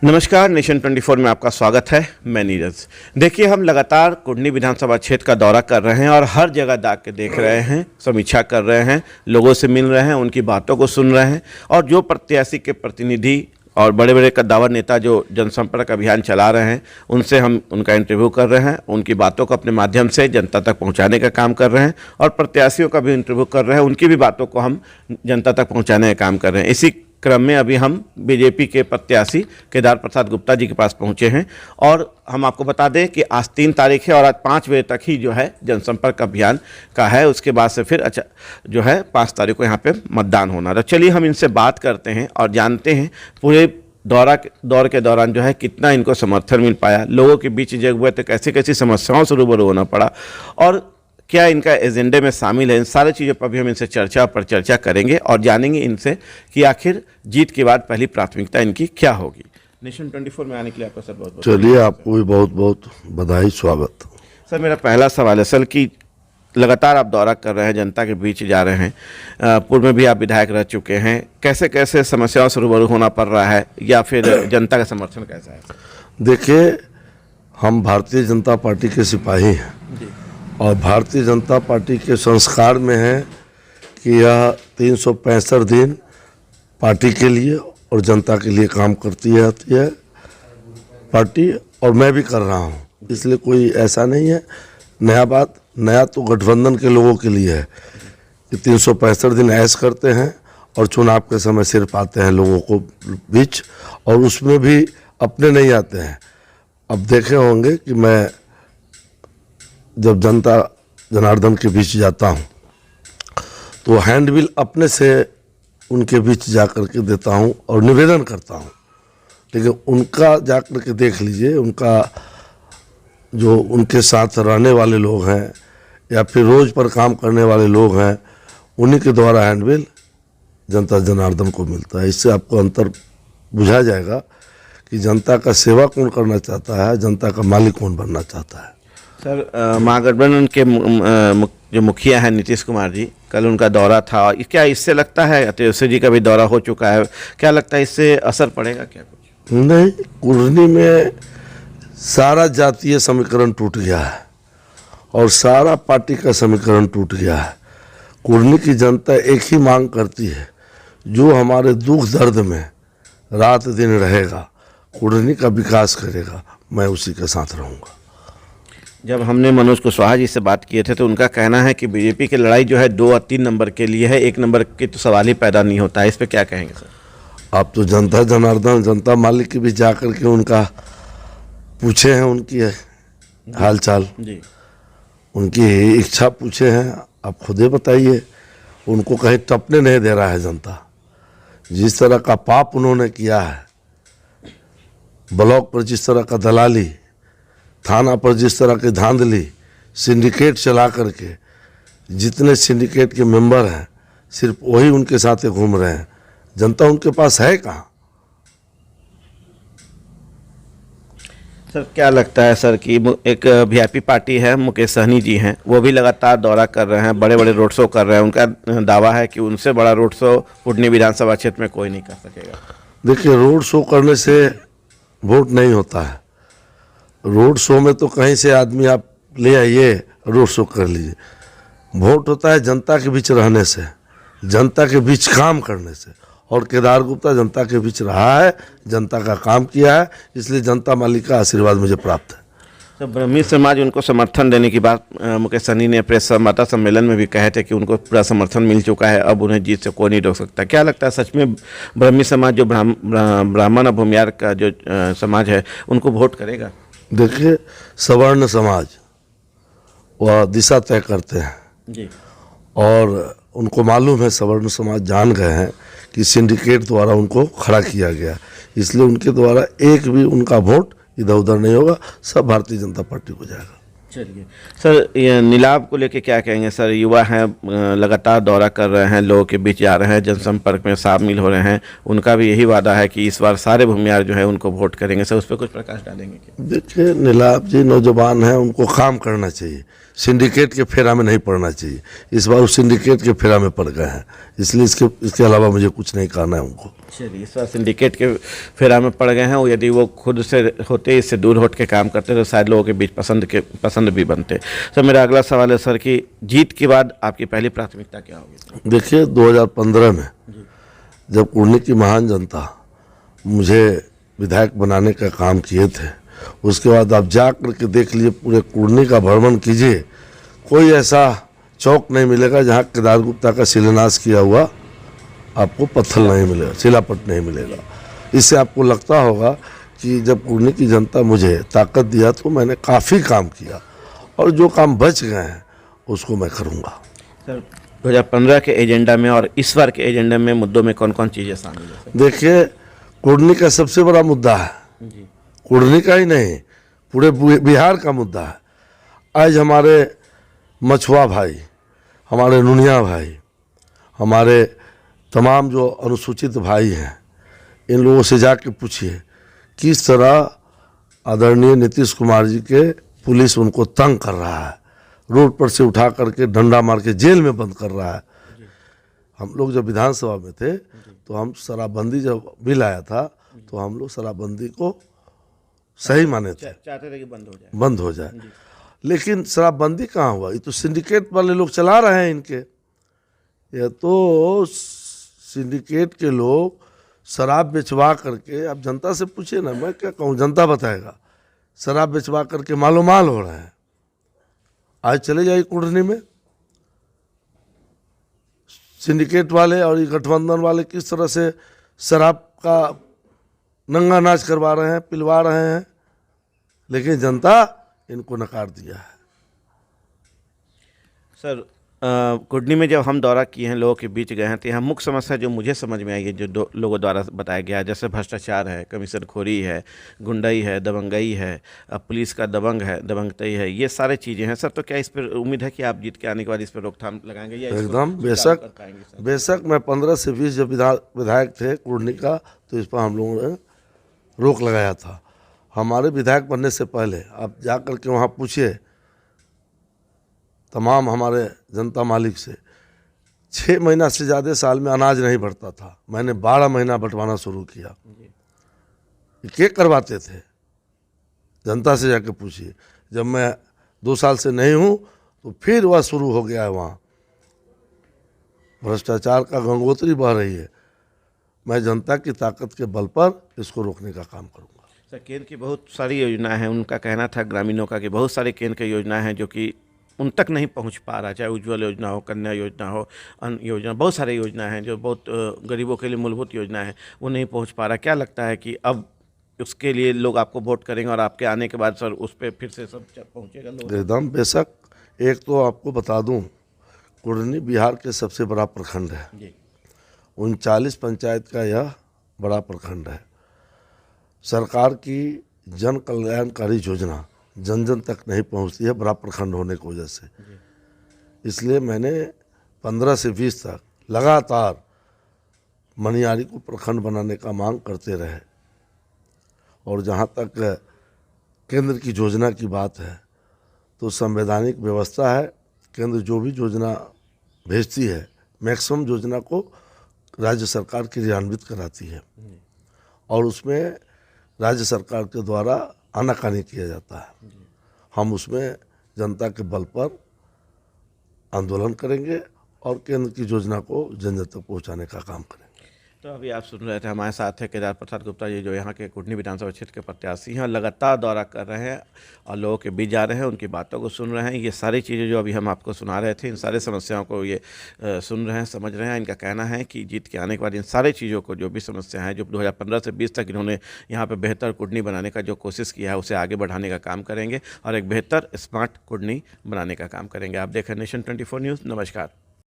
नमस्कार, नेशन 24 में आपका स्वागत है। मैं नीरज। देखिए, हम लगातार कुढ़नी विधानसभा क्षेत्र का दौरा कर रहे हैं और हर जगह दाग के देख रहे हैं, समीक्षा कर रहे हैं, लोगों से मिल रहे हैं, उनकी बातों को सुन रहे हैं और जो प्रत्याशी के प्रतिनिधि और बड़े बड़े कद्दावर नेता जो जनसंपर्क अभियान चला रहे हैं, उनसे हम उनका इंटरव्यू कर रहे हैं, उनकी बातों को अपने माध्यम से जनता तक पहुंचाने का काम कर रहे हैं और प्रत्याशियों का भी इंटरव्यू कर रहे हैं, उनकी भी बातों को हम जनता तक पहुंचाने का काम कर रहे हैं। इसी क्रम में अभी हम बीजेपी के प्रत्याशी केदार प्रसाद गुप्ता जी के पास पहुंचे हैं और हम आपको बता दें कि आज 3 तारीख है और आज 5 बजे तक ही जो है जनसंपर्क अभियान का है। उसके बाद से फिर जो है 5 तारीख को यहाँ पे मतदान होना। तो चलिए हम इनसे बात करते हैं और जानते हैं पूरे दौर के दौरान जो है कितना इनको समर्थन मिल पाया, लोगों के बीच जब हुए तो कैसी कैसी समस्याओं से रूबरू होना पड़ा और क्या इनका एजेंडे में शामिल है। इन सारी चीज़ों पर भी हम इनसे चर्चा करेंगे और जानेंगे इनसे कि आखिर जीत के बाद पहली प्राथमिकता इनकी क्या होगी। नेशन 24 में आने के लिए आपका सर बहुत बहुत चलिए, आपको भी बहुत बहुत बधाई, स्वागत। सर, मेरा पहला सवाल है सर कि लगातार आप दौरा कर रहे हैं, जनता के बीच जा रहे हैं, पूर्व में भी आप विधायक रह चुके हैं, कैसे कैसे समस्याओं से रूबरू होना पड़ रहा है या फिर जनता का समर्थन कैसा है? देखिए, हम भारतीय जनता पार्टी के सिपाही हैं और भारतीय जनता पार्टी के संस्कार में है कि यह 365 दिन पार्टी के लिए और जनता के लिए काम करती रहती है पार्टी, और मैं भी कर रहा हूँ। इसलिए कोई ऐसा नहीं है नया तो गठबंधन के लोगों के लिए है कि 365 दिन ऐश करते हैं और चुनाव के समय सिर्फ आते हैं लोगों को बीच, और उसमें भी अपने नहीं आते हैं। अब देखे होंगे कि मैं जब जनता जनार्दन के बीच जाता हूँ तो हैंडबिल अपने से उनके बीच जा कर के देता हूँ और निवेदन करता हूँ, लेकिन उनका जा कर के देख लीजिए, उनका जो उनके साथ रहने वाले लोग हैं या फिर रोज़ पर काम करने वाले लोग हैं, उन्हीं के द्वारा हैंडबिल जनता जनार्दन को मिलता है। इससे आपको अंतर बुझा जाएगा कि जनता का सेवा कौन करना चाहता है, जनता का मालिक कौन बनना चाहता है। सर, महागठबंधन के जो मुखिया हैं नीतीश कुमार जी, कल उनका दौरा था, क्या इससे लगता है, तेजस्वी जी का भी दौरा हो चुका है, क्या लगता है इससे असर पड़ेगा क्या कुछ? नहीं, कुढ़नी में सारा जातीय समीकरण टूट गया है और सारा पार्टी का समीकरण टूट गया है। कुढ़नी की जनता एक ही मांग करती है, जो हमारे दुख दर्द में रात दिन रहेगा, कुढ़नी का विकास करेगा, मैं उसी के साथ रहूँगा। जब हमने मनोज कुशवाहा जी से बात किए थे तो उनका कहना है कि बीजेपी की लड़ाई जो है 2 और 3 नंबर के लिए है, 1 नंबर की तो सवाल ही पैदा नहीं होता है। इस पे क्या कहेंगे सर? आप तो जनता जनार्दन, जनता मालिक के भी जा कर के उनका पूछे हैं, उनकी हालचाल जी, उनकी इच्छा पूछे हैं, आप खुद ही बताइए। उनको कहीं टपने नहीं दे रहा है जनता। जिस तरह का पाप उन्होंने किया है, ब्लॉक पर जिस तरह का दलाली, थाना पर जिस तरह की धांधली, सिंडिकेट चला करके, जितने सिंडिकेट के मेंबर हैं सिर्फ वही उनके साथ घूम रहे हैं। जनता उनके पास है कहाँ? सर, क्या लगता है सर कि एक वीआईपी पार्टी है, मुकेश सहनी जी हैं, वो भी लगातार दौरा कर रहे हैं, बड़े बड़े रोड शो कर रहे हैं, उनका दावा है कि उनसे बड़ा रोड शो कुढ़नी विधानसभा क्षेत्र में कोई नहीं कर सकेगा। देखिए, रोड शो करने से वोट नहीं होता है। रोड शो में तो कहीं से आदमी आप ले आइए, रोड शो कर लीजिए। वोट होता है जनता के बीच रहने से, जनता के बीच काम करने से, और केदार गुप्ता जनता के बीच रहा है, जनता का काम किया है, इसलिए जनता मालिक का आशीर्वाद मुझे प्राप्त है। तो ब्राह्मी समाज उनको समर्थन देने की बात मुकेश सहनी ने प्रेस संवाददाता सम्मेलन में भी कहे थे कि उनको पूरा समर्थन मिल चुका है, अब उन्हें जीत से कोई नहीं रोक सकता। क्या लगता है सच में ब्राह्मी समाज जो ब्राह्मण और भूमियार का जो समाज है, उनको वोट करेगा? देखिए, सवर्ण समाज वह दिशा तय करते हैं जी, और उनको मालूम है, सवर्ण समाज जान गए हैं कि सिंडिकेट द्वारा उनको खड़ा किया गया, इसलिए उनके द्वारा एक भी उनका वोट इधर उधर नहीं होगा, सब भारतीय जनता पार्टी को जाएगा। चलिए सर, ये नीलाभ को लेके क्या कहेंगे सर? युवा हैं, लगातार दौरा कर रहे हैं, लोगों के बीच जा रहे हैं, जनसंपर्क में शामिल हो रहे हैं, उनका भी यही वादा है कि इस बार सारे भूमियार जो है उनको वोट करेंगे। सर, उस पर कुछ प्रकाश डालेंगे क्या? देखिए, नीलाभ जी नौजवान हैं, उनको काम करना चाहिए। सिंडिकेट के फेरा में नहीं पड़ना चाहिए। इस बार उस सिंडिकेट के फेरा में पड़ गए हैं, इसलिए इसके अलावा मुझे कुछ नहीं करना है उनको। चलिए, इस बार सिंडिकेट के फेरा में पड़ गए हैं और यदि वो खुद से होते, इससे दूर हट के काम करते तो शायद लोगों के बीच पसंद भी बनते। सर, मेरा अगला सवाल है सर कि जीत के बाद आपकी पहली प्राथमिकता क्या होगी? देखिए, 2015 में जब कुर्नी की महान जनता मुझे विधायक बनाने का काम किए थे, उसके बाद आप जा कर के देख लिए, पूरे कुर्नी का भ्रमण कीजिए, कोई ऐसा चौक नहीं मिलेगा जहाँ केदार गुप्ता का शिलान्यास किया हुआ आपको पत्थर नहीं मिलेगा, शिलापट नहीं मिलेगा। इससे आपको लगता होगा कि जब कुर्नी की जनता मुझे ताकत दिया तो मैंने काफ़ी काम किया, और जो काम बच गए हैं उसको मैं करूँगा। सर, 2015 के एजेंडा में और इस बार के एजेंडा में मुद्दों में कौन कौन चीज़ें शामिल है? देखिए, कुर्नी का सबसे बड़ा मुद्दा है, कुर्नी का ही नहीं, पूरे बिहार का मुद्दा है। आज हमारे मछुआ भाई, हमारे नुनिया भाई, हमारे तमाम जो अनुसूचित भाई हैं, इन लोगों से जाके पूछिए किस तरह आदरणीय नीतीश कुमार जी के पुलिस उनको तंग कर रहा है, रोड पर से उठा करके डंडा मार के जेल में बंद कर रहा है। हम लोग जब विधानसभा में थे तो हम शराबबंदी जब बिल आया था तो हम लोग शराबबंदी को सही माने थे, चाहते थे कि बंद हो जाए। लेकिन शराबबंदी कहाँ हुआ? ये तो सिंडिकेट वाले लोग चला रहे हैं इनके। ये तो सिंडिकेट के लोग शराब बेचवा करके, आप जनता से पूछिए ना, मैं क्या कहूँ, जनता बताएगा, शराब बेचवा करके मालोमाल हो रहे हैं। आज चले जाइए कुर्नी में, सिंडिकेट वाले और ये गठबंधन वाले किस तरह से शराब का नंगा नाच करवा रहे हैं, पिलवा रहे हैं, लेकिन जनता इनको नकार दिया है। सर, कुर्नी में जब हम दौरा किए हैं, लोगों के बीच गए हैं, तो यहाँ मुख्य समस्या जो मुझे समझ में आई है, जो लोगों द्वारा बताया गया है, जैसे भ्रष्टाचार है, कमीशन खोरी है, गुंडाई है, दबंगई है, पुलिस का दबंगतई है, ये सारे चीज़ें हैं। सर, तो क्या इस पर उम्मीद है कि आप जीत के आने के बाद इस पर रोकथाम लगाएंगे या एकदम बेशक मैं 15 से 20 जब विधायक थे कुर्नी का, तो इस पर हम लोगों ने रोक लगाया था। हमारे विधायक बनने से पहले आप जा कर के वहाँ पूछिए तमाम हमारे जनता मालिक से, 6 महीना से ज़्यादा साल में अनाज नहीं बढ़ता था, मैंने 12 महीना बंटवाना शुरू किया। ये करवाते थे, जनता से जाके पूछिए। जब मैं 2 साल से नहीं हूँ तो फिर वह शुरू हो गया है, वहाँ भ्रष्टाचार का गंगोत्री बह रही है। मैं जनता की ताकत के बल पर इसको रोकने का काम करूँगा। सर, केंद्र की बहुत सारी योजनाएं हैं, उनका कहना था ग्रामीणों का कि बहुत सारे केंद्र की योजनाएं हैं जो कि उन तक नहीं पहुंच पा रहा, चाहे उज्ज्वल योजना हो, कन्या योजना हो, अन्य योजना, बहुत सारी योजनाएं हैं जो बहुत गरीबों के लिए मूलभूत योजना है, वो नहीं पहुंच पा रहा। क्या लगता है कि अब उसके लिए लोग आपको वोट करेंगे और आपके आने के बाद सर उस पर फिर से सब पहुंचेगा लोग? एकदम बेशक। एक तो आपको बता दूं, कुर्नी बिहार के सबसे बड़ा प्रखंड है जी। 39 पंचायत का यह बड़ा प्रखंड है। सरकार की जन कल्याणकारी योजना जन जन तक नहीं पहुंचती है, बड़ा प्रखंड होने की वजह से। इसलिए मैंने 15 से 20 तक लगातार मनियारी को प्रखंड बनाने का मांग करते रहे। और जहाँ तक केंद्र की योजना की बात है तो संवैधानिक व्यवस्था है, केंद्र जो भी योजना भेजती है मैक्सिमम योजना को राज्य सरकार क्रियान्वित कराती है, और उसमें राज्य सरकार के द्वारा आनाकानी किया जाता है। हम उसमें जनता के बल पर आंदोलन करेंगे और केंद्र की योजना को जन जन तक पहुँचाने का काम करेंगे। तो अभी आप सुन रहे थे, हमारे साथ है केदार प्रसाद गुप्ता जी, जो यहाँ के कुर्नी विधानसभा क्षेत्र के प्रत्याशी हैं और लगातार दौरा कर रहे हैं और लोगों के बीच जा रहे हैं, उनकी बातों को सुन रहे हैं। ये सारी चीज़ें जो अभी हम आपको सुना रहे थे, इन सारी समस्याओं को ये सुन रहे हैं, समझ रहे हैं। इनका कहना है कि जीत के आने के बाद इन सारी चीज़ों को, जो भी समस्या है, जो 2015 से 20 तक इन्होंने यहाँ पर बेहतर कुर्नी बनाने का जो कोशिश किया है, उसे आगे बढ़ाने का काम करेंगे और एक बेहतर स्मार्ट कुर्नी बनाने का काम करेंगे। आप देख रहे हैं नेशन 24 न्यूज़। नमस्कार।